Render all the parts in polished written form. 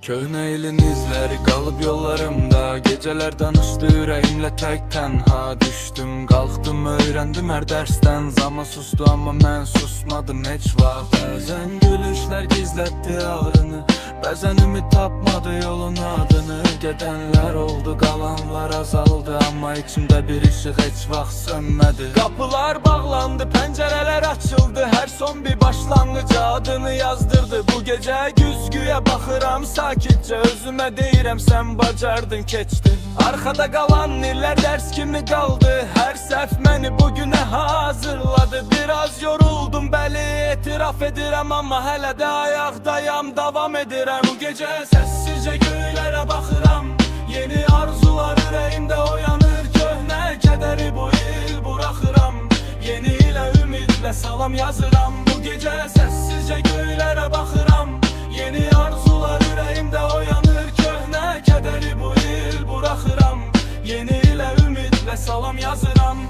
Köhnə ilin izləri qalıb yollarımda. Gecələr danışdı ürəyimlə tək tənha. Düşdüm, qalxdım, öyrəndim hər dərsdən. Zaman sustu amma mən susmadım heç vaxt. Bəzən gülüşlər gizlətdi ağrını, bəzən ümid tapmadı yolun adını. Gedənlər oldu, qalanlar azaldı, amma içimdə bir işıq heç vaxt sönmədi. Qapılar bağlandı, pəncərələr açıldı, hər son bir başlanğıca adını yazdırdı. Bu gecə güzgüyə baxıram sakitcə, özümə deyirəm sən bacardın, keçdin. Arkada qalan illər dərs kimi qaldı, hər səhv məni bugünə hazırladı. Biraz yoruldum bəli, etiraf edirəm, amma hələ də ayaqdayam, davam edirəm. Bu gecə səssizcə göylərə baxıram, yeni arzular ürəyimdə oyanır. Köhnə kədəri bu il buraxıram, yeni ilə ümidlə salam yazıram. Bu gecə səssizcə göylərə baxıram, yeni arzular ürəyimdə oyanır. Köhnə kədəri bu il buraxıram, yeni ilə ümidlə salam yazıram.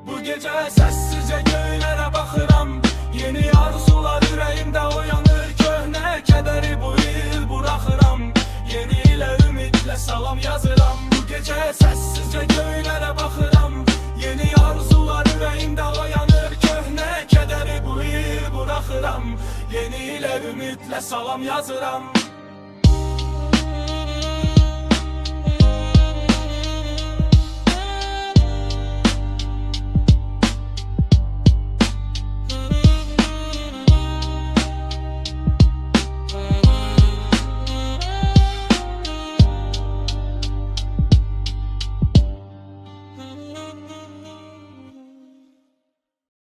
Bu gecə səssizcə göylərə baxıram, yeni arzular ürəyimdə oyanır. Köhnə kədəri bu il buraxıram, yeni ilə ümidlə salam yazıram. Bu gecə səssizcə göylərə baxıram, yeni arzular ürəyimdə oyanır. Köhnə kədəri bu il buraxıram, yeni ilə ümidlə salam yazıram.